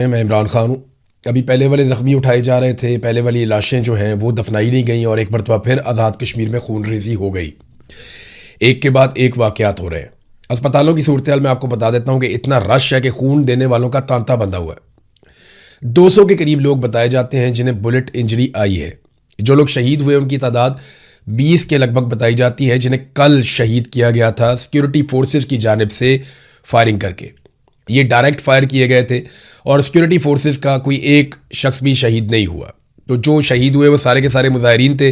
मैं इमरान खान हूँ। अभी पहले वाले ज़ख्मी उठाए जा रहे थे, पहले वाली लाशें जो हैं वो दफनाई नहीं गई और एक मरतबा फिर आज़ाद कश्मीर में खून रेजी हो गई। एक के बाद एक वाक़यात हो रहे हैं। अस्पतालों की सूरत हाल मैं आपको बता देता हूँ कि इतना रश है कि खून देने वालों का तांता बंधा हुआ है। 200 के करीब लोग बताए जाते हैं जिन्हें बुलेट इंजरी आई है। जो लोग शहीद हुए उनकी तादाद 20 के लगभग बताई जाती है, जिन्हें कल शहीद किया गया था सिक्योरिटी फोर्सेज की जानिब से फायरिंग करके। ये डायरेक्ट फायर किए गए थे और सिक्योरिटी फोर्सेस का कोई एक शख्स भी शहीद नहीं हुआ। तो जो शहीद हुए वो सारे के सारे मुजाहिरीन थे,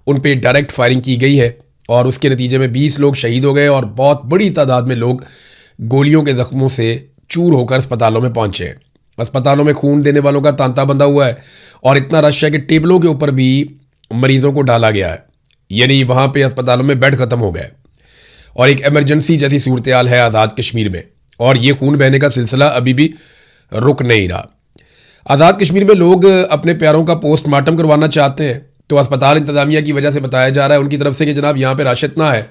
उन पे डायरेक्ट फायरिंग की गई है और उसके नतीजे में 20 लोग शहीद हो गए और बहुत बड़ी तादाद में लोग गोलियों के जख्मों से चूर होकर अस्पतालों में पहुंचे हैं। अस्पतालों में खून देने वालों का तांता बंधा हुआ है और इतना रश है कि टेबलों के ऊपर भी मरीजों को डाला गया है, यानी वहाँ पर अस्पतालों में बेड ख़त्म हो गए और एक एमरजेंसी जैसी सूरत हाल है आज़ाद कश्मीर में। और ये खून बहने का सिलसिला अभी भी रुक नहीं रहा। आज़ाद कश्मीर में लोग अपने प्यारों का पोस्टमार्टम करवाना चाहते हैं, तो अस्पताल इंतजामिया की वजह से बताया जा रहा है उनकी तरफ से कि जनाब यहाँ पे रश इतना है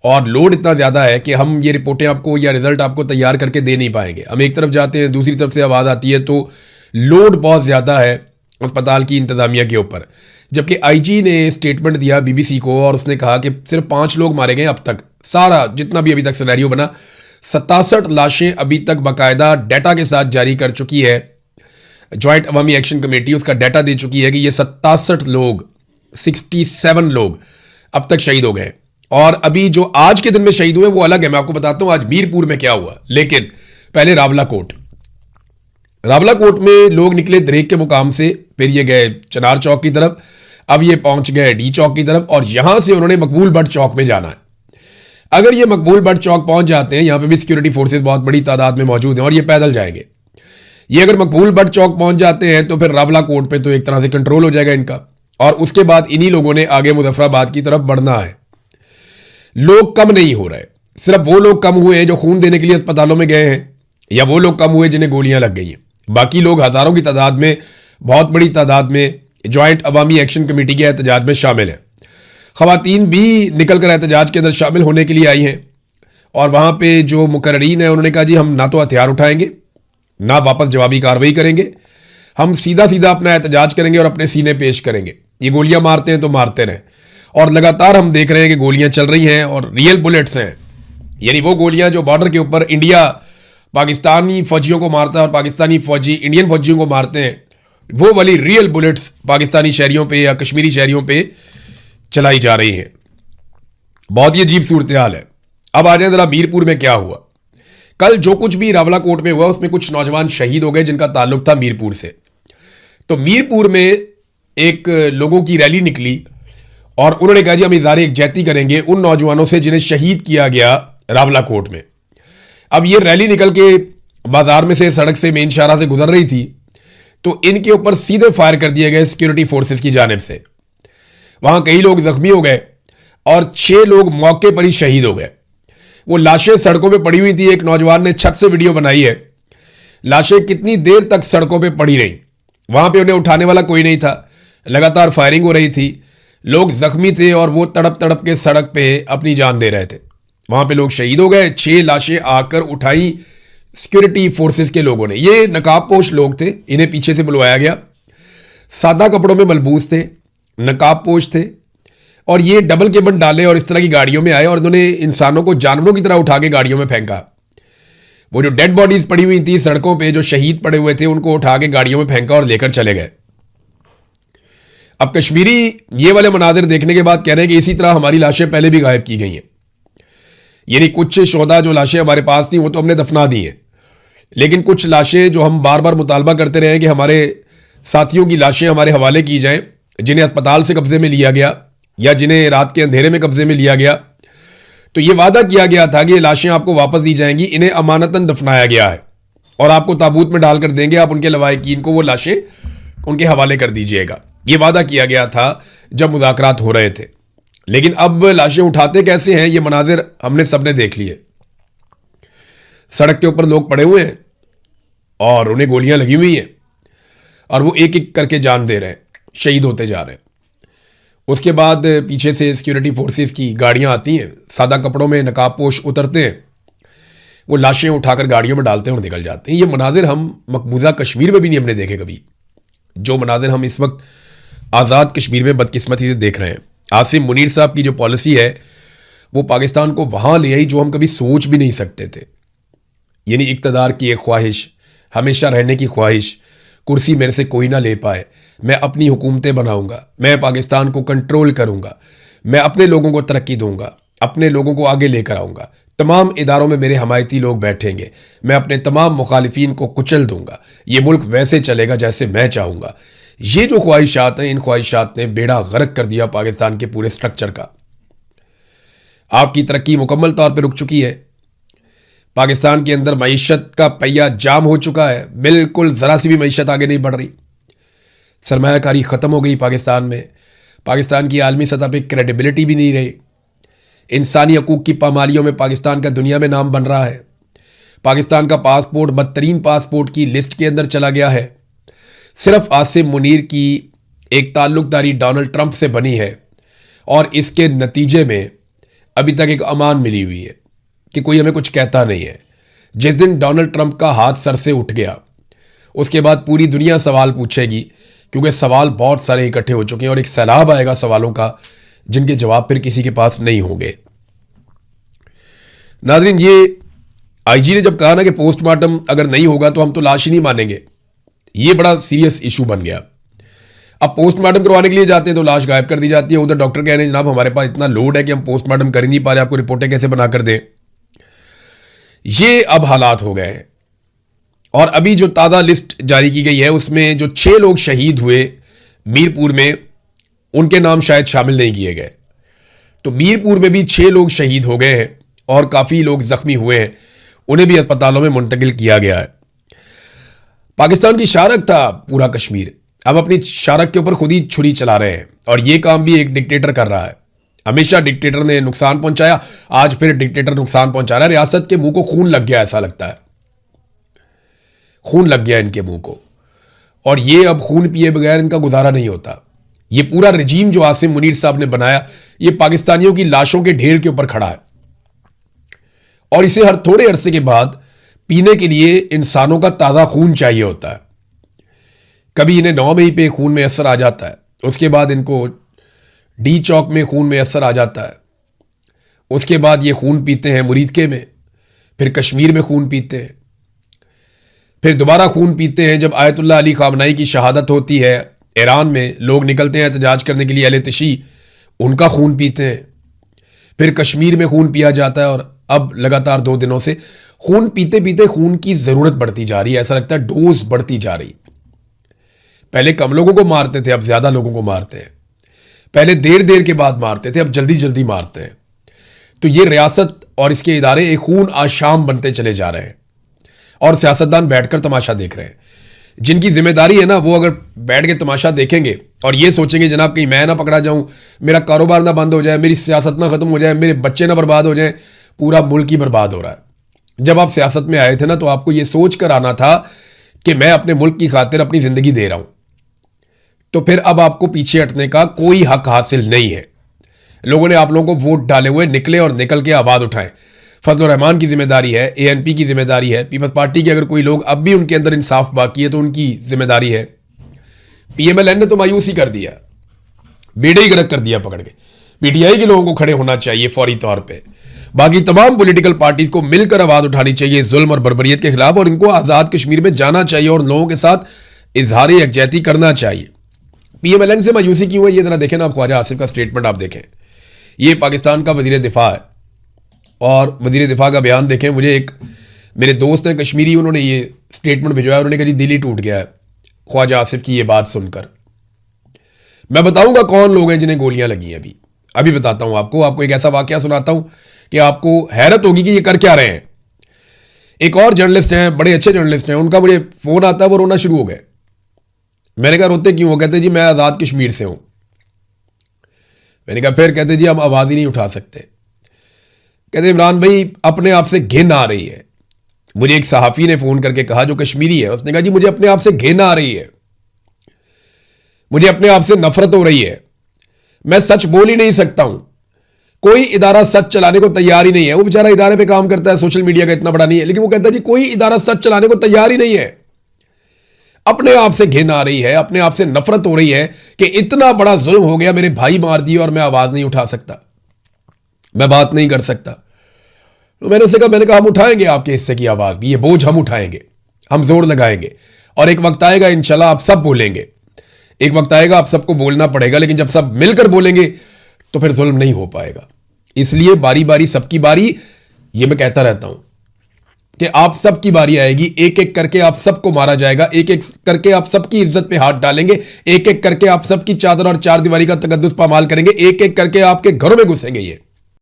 और लोड इतना ज़्यादा है कि हम ये रिपोर्टें आपको या रिजल्ट आपको तैयार करके दे नहीं पाएंगे। हम एक तरफ जाते हैं, दूसरी तरफ से आवाज़ आती है, तो लोड बहुत ज़्यादा है अस्पताल की इंतजामिया के ऊपर। जबकि IG ने स्टेटमेंट दिया BBC को और उसने कहा कि सिर्फ 5 लोग मारे गए अब तक। सारा जितना भी अभी तक सिनेरियो बना, 67 लाशें अभी तक बाकायदा डाटा के साथ जारी कर चुकी है जॉइंट अवामी एक्शन कमेटी। उसका डाटा दे चुकी है कि ये 67 लोग 67 लोग अब तक शहीद हो गए। और अभी जो आज के दिन में शहीद हुए वो अलग है, मैं आपको बताता हूं आज मीरपुर में क्या हुआ। लेकिन पहले रावलाकोट में लोग निकले दरेक के मुकाम से, फिर ये गए चनार चौक की तरफ, अब ये पहुंच गए डी चौक की तरफ और यहां से उन्होंने मकबूल बट चौक में जाना है। अगर ये मकबूल बट चौक पहुंच जाते हैं, यहां पे भी सिक्योरिटी फोर्सेस बहुत बड़ी तादाद में मौजूद हैं और ये पैदल जाएंगे। ये अगर मकबूल बट चौक पहुंच जाते हैं तो फिर रावलाकोट पे तो एक तरह से कंट्रोल हो जाएगा इनका और उसके बाद इन्हीं लोगों ने आगे मुजफ्फराबाद की तरफ बढ़ना है। लोग कम नहीं हो रहे, सिर्फ वो लोग कम हुए हैं जो खून देने के लिए अस्पतालों में गए हैं या वो लोग कम हुए जिन्हें गोलियां लग गई हैं। बाकी लोग हजारों की तादाद में, बहुत बड़ी तादाद में ज्वाइंट अवामी एक्शन कमेटी के एहतजाज में शामिल है। ख़वातीन भी निकल कर एहतजाज के अंदर शामिल होने के लिए आई हैं और वहाँ पे जो मुकर्रीन है उन्होंने कहा जी हम ना तो हथियार उठाएंगे ना वापस जवाबी कार्रवाई करेंगे, हम सीधा सीधा अपना एहतजाज करेंगे और अपने सीने पेश करेंगे। ये गोलियां मारते हैं तो मारते रहें। और लगातार हम देख रहे हैं कि गोलियां चल रही हैं और रियल बुलेट्स हैं, यानी वो गोलियां जो बॉर्डर के ऊपर इंडिया पाकिस्तानी फौजियों को मारता है और पाकिस्तानी फौजी इंडियन फौजियों को मारते हैं, वो वाली रियल बुलेट्स पाकिस्तानी शहरियों पे या कश्मीरी शहरियों पे चलाई जा रही है। बहुत ही अजीब सूरत हाल है। अब आ जाए जरा मीरपुर में क्या हुआ। कल जो कुछ भी रावलाकोट में हुआ उसमें कुछ नौजवान शहीद हो गए जिनका ताल्लुक था मीरपुर से। तो मीरपुर में एक लोगों की रैली निकली और उन्होंने कहा जी हम इज़हार यकजहती करेंगे उन नौजवानों से जिन्हें शहीद किया गया रावलाकोट में। अब ये रैली निकल के बाजार में से, सड़क से, मेन शाहरा से गुजर रही थी तो इनके ऊपर सीधे फायर कर दिए गए सिक्योरिटी फोर्सेस की जानिब से। वहां कई लोग जख्मी हो गए और 6 लोग मौके पर ही शहीद हो गए। वो लाशें सड़कों पे पड़ी हुई थी। एक नौजवान ने छत से वीडियो बनाई है, लाशें कितनी देर तक सड़कों पे पड़ी रही, वहां पे उन्हें उठाने वाला कोई नहीं था, लगातार फायरिंग हो रही थी, लोग जख्मी थे और वो तड़प तड़प के सड़क पे अपनी जान दे रहे थे। वहां पे लोग शहीद हो गए। 6 लाशें आकर उठाई सिक्योरिटी फोर्सेस के लोगों ने। ये नकाबपोश लोग थे, इन्हें पीछे से बुलवाया गया, सादा कपड़ों में मलबूस थे, नकाबपोश थे और ये डबल केबन डाले और इस तरह की गाड़ियों में आए और उन्होंने इंसानों को जानवरों की तरह उठा के गाड़ियों में फेंका। वो जो डेड बॉडीज पड़ी हुई थी सड़कों पे, जो शहीद पड़े हुए थे, उनको उठा के गाड़ियों में फेंका और लेकर चले गए। अब कश्मीरी ये वाले मनाजिर देखने के बाद कह रहे हैं कि इसी तरह हमारी लाशें पहले भी गायब की गई हैं। यानी कुछ शोधा जो लाशें हमारे पास थी वो तो हमने दफना दी हैं, लेकिन कुछ लाशें जो हम बार बार मुतालबा करते रहे कि हमारे साथियों की लाशें हमारे हवाले की जाएं, जिन्हें अस्पताल से कब्जे में लिया गया या जिन्हें रात के अंधेरे में कब्जे में लिया गया, तो ये वादा किया गया था कि ये लाशें आपको वापस दी जाएंगी, इन्हें अमानतन दफनाया गया है और आपको ताबूत में डालकर देंगे, आप उनके लवाहिकीन को वो लाशें उनके हवाले कर दीजिएगा। ये वादा किया गया था जब मुज़ाकरात हो रहे थे। लेकिन अब लाशें उठाते कैसे हैं ये मनाजिर हमने सबने देख लिए। सड़क के ऊपर लोग पड़े हुए हैं और उन्हें गोलियां लगी हुई हैं और वो एक एक करके जान दे रहे हैं, शहीद होते जा रहे हैं। उसके बाद पीछे से सिक्योरिटी फोर्सेस की गाड़ियां आती हैं, सादा कपड़ों में नकाबपोश उतरते हैं, वो लाशें उठाकर गाड़ियों में डालते हैं और निकल जाते हैं। ये मनाजिर हम मकबूजा कश्मीर में भी नहीं हमने देखे कभी, जो मनाजिर हम इस वक्त आज़ाद कश्मीर में बदकिस्मती से देख रहे हैं। आसिम मुनीर साहब की जो पॉलिसी है वो पाकिस्तान को वहाँ ले आई जो हम कभी सोच भी नहीं सकते थे। यानी इक़्तिदार की एक ख्वाहिश, हमेशा रहने की ख्वाहिश, कुर्सी मेरे से कोई ना ले पाए, मैं अपनी हुकूमतें बनाऊंगा, मैं पाकिस्तान को कंट्रोल करूंगा, मैं अपने लोगों को तरक्की दूंगा, अपने लोगों को आगे लेकर आऊंगा, तमाम इदारों में मेरे हमायती लोग बैठेंगे, मैं अपने तमाम मुखालिफिन को कुचल दूंगा, ये मुल्क वैसे चलेगा जैसे मैं चाहूंगा। ये जो ख्वाहिशात हैं, इन ख्वाहिशात ने बेड़ा गर्क कर दिया पाकिस्तान के पूरे स्ट्रक्चर का। आपकी तरक्की मुकम्मल तौर पर रुक चुकी है। पाकिस्तान के अंदर मईशत का पहिया जाम हो चुका है, बिल्कुल ज़रा सी भी मईशत आगे नहीं बढ़ रही। सरमायाकारी ख़त्म हो गई पाकिस्तान में। पाकिस्तान की आलमी सतह पे क्रेडिबिलिटी भी नहीं रही। इंसानी हकूक़ की पामालियों में पाकिस्तान का दुनिया में नाम बन रहा है। पाकिस्तान का पासपोर्ट बदतरीन पासपोर्ट की लिस्ट के अंदर चला गया है। सिर्फ आसिम मुनीर की एक ताल्लुकदारी डोनाल्ड ट्रंप से बनी है और इसके नतीजे में अभी तक एक अमान मिली हुई है कि कोई हमें कुछ कहता नहीं है। जिस दिन डोनाल्ड ट्रंप का हाथ सर से उठ गया उसके बाद पूरी दुनिया सवाल पूछेगी, क्योंकि सवाल बहुत सारे इकट्ठे हो चुके हैं और एक सैलाब आएगा सवालों का जिनके जवाब फिर किसी के पास नहीं होंगे। नाज़रीन, ये आईजी ने जब कहा ना कि पोस्टमार्टम अगर नहीं होगा तो हम तो लाश ही नहीं मानेंगे, ये बड़ा सीरियस इशू बन गया। अब पोस्टमार्टम करवाने के लिए जाते हैं तो लाश गायब कर दी जाती है। उधर डॉक्टर कह रहे हैं जनाब हमारे पास इतना लोड है कि हम पोस्टमार्टम कर ही नहीं पा रहे, आपको रिपोर्टें कैसे बनाकर दें। ये अब हालात हो गए हैं। और अभी जो ताज़ा लिस्ट जारी की गई है उसमें जो 6 लोग शहीद हुए मीरपुर में, उनके नाम शायद शामिल नहीं किए गए। तो मीरपुर में भी 6 लोग शहीद हो गए हैं और काफ़ी लोग जख्मी हुए हैं, उन्हें भी अस्पतालों में मुंतकिल किया गया है। पाकिस्तान की शारक था पूरा कश्मीर, अब अपनी शारक के ऊपर खुद ही छुरी चला रहे हैं और ये काम भी एक डिक्टेटर कर रहा है। हमेशा डिक्टेटर ने नुकसान पहुंचाया, आज फिर डिक्टेटर नुकसान पहुंचा रहा है। रियासत के मुंह को खून लग गया, ऐसा लगता है खून लग गया इनके मुंह को, और ये अब खून पिए बगैर इनका गुजारा नहीं होता। ये पूरा रजीम जो आसिम मुनीर साहब ने बनाया ये पाकिस्तानियों की लाशों के ढेर के ऊपर खड़ा है और इसे हर थोड़े अरसे के बाद पीने के लिए इंसानों का ताज़ा खून चाहिए होता है। कभी इन्हें 9 मई पे खून में असर आ जाता है, उसके बाद इनको डी चौक में खून में असर आ जाता है, उसके बाद ये खून पीते हैं मुरीदके में, फिर कश्मीर में खून पीते हैं, फिर दोबारा खून पीते हैं जब आयतुल्लाह अली खामनाई की शहादत होती है ईरान में, लोग निकलते हैं एहतजाज करने के लिए अहले तशी, उनका खून पीते हैं, फिर कश्मीर में खून पिया जाता है और अब लगातार 2 दिनों से खून पीते पीते खून की ज़रूरत बढ़ती जा रही है। ऐसा लगता है डोज बढ़ती जा रही। पहले कम लोगों को मारते थे, अब ज़्यादा लोगों को मारते हैं। पहले देर देर के बाद मारते थे, अब जल्दी जल्दी मारते हैं। तो ये रियासत और इसके इदारे एक खून आशाम बनते चले जा रहे हैं और सियासतदान बैठकर तमाशा देख रहे हैं। जिनकी जिम्मेदारी है ना, वो अगर बैठ के तमाशा देखेंगे और ये सोचेंगे जनाब कहीं मैं ना पकड़ा जाऊं, मेरा कारोबार ना बंद हो जाए, मेरी सियासत ना ख़त्म हो जाए, मेरे बच्चे ना बर्बाद हो जाए, पूरा मुल्क ही बर्बाद हो रहा है। जब आप सियासत में आए थे ना तो आपको ये सोच कर आना था कि मैं अपने मुल्क की खातिर अपनी ज़िंदगी दे रहा हूं, तो फिर अब आपको पीछे हटने का कोई हक हासिल नहीं है। लोगों ने आप लोगों को वोट डाले हुए, निकले और निकल के आवाज़ उठाएं। फजल रहमान की जिम्मेदारी है, एएनपी की जिम्मेदारी है, पीपल्स पार्टी के अगर कोई लोग अब भी उनके अंदर इंसाफ बाकी है तो उनकी जिम्मेदारी है। पीएमएलएन ने तो मायूसी कर दिया, बेड़े ही गर्क कर दिया पकड़ के। पीटीआई के लोगों को खड़े होना चाहिए फौरी तौर पे। बाकी तमाम पॉलिटिकल पार्टीज को मिलकर आवाज उठानी चाहिए इस जुल्म और बर्बरियत के खिलाफ, और इनको आज़ाद कश्मीर में जाना चाहिए और लोगों के साथ इजहार यकजहती करना चाहिए। पीएमएलएन से मायूसी क्यों है ये जरा देखें ना, आप ख्वाजा आसिफ का स्टेटमेंट आप देखें। ये पाकिस्तान का वजीर दिफा है और वजीर दिफा का बयान देखें। मुझे एक मेरे दोस्त हैं कश्मीरी, उन्होंने ये स्टेटमेंट भिजवाया, उन्होंने कहा जी दिल ही टूट गया है ख्वाजा आसिफ की ये बात सुनकर। मैं बताऊंगा कौन लोग हैं जिन्हें गोलियां लगी हैं, अभी बताता हूं आपको एक ऐसा वाकया सुनाता हूं कि आपको हैरत होगी कि ये कर क्या रहे हैं। एक और जर्नलिस्ट हैं, बड़े अच्छे जर्नलिस्ट हैं, उनका मुझे फोन आता है, वो रोना शुरू हो गए। मैंने कहा रोते क्यों? वो कहते जी मैं आज़ाद कश्मीर से हूं। मैंने कहा फिर? कहते जी हम आवाज़ ही नहीं उठा सकते। कहते इमरान भाई अपने आप से घिन आ रही है। मुझे एक सहाफ़ी ने फ़ोन करके कहा जो कश्मीरी है, उसने कहा जी मुझे अपने आप से घिन आ रही है, मुझे अपने आप से नफरत हो रही है, मैं सच बोल ही नहीं सकता हूं। कोई इदारा सच चलाने को तैयार ही नहीं है। वो बेचारा इदारे पे काम करता है, सोशल मीडिया का इतना बड़ा नहीं है, लेकिन वो कहता है जी कोई इदारा सच चलाने को तैयार ही नहीं है। अपने आप से घिन आ रही है, अपने आप से नफरत हो रही है कि इतना बड़ा जुल्म हो गया, मेरे भाई मार दिए और मैं आवाज नहीं उठा सकता, मैं बात नहीं कर सकता। तो मैंने कहा हम उठाएंगे आपके हिस्से की आवाज भी, ये बोझ हम उठाएंगे, हम जोर लगाएंगे और एक वक्त आएगा इंशाल्लाह आप सब बोलेंगे, एक वक्त आएगा आप सबको बोलना पड़ेगा, लेकिन जब सब मिलकर बोलेंगे तो फिर जुल्म नहीं हो पाएगा। इसलिए बारी बारी सबकी बारी, ये मैं कहता रहता हूं कि आप सबकी बारी आएगी, एक एक करके आप सबको मारा जाएगा, एक एक करके आप सबकी इज्जत पे हाथ डालेंगे, एक एक करके आप सबकी चादर और चार दीवारी का तकद्दुस पामाल करेंगे, एक एक करके आपके घरों में घुसेंगे ये।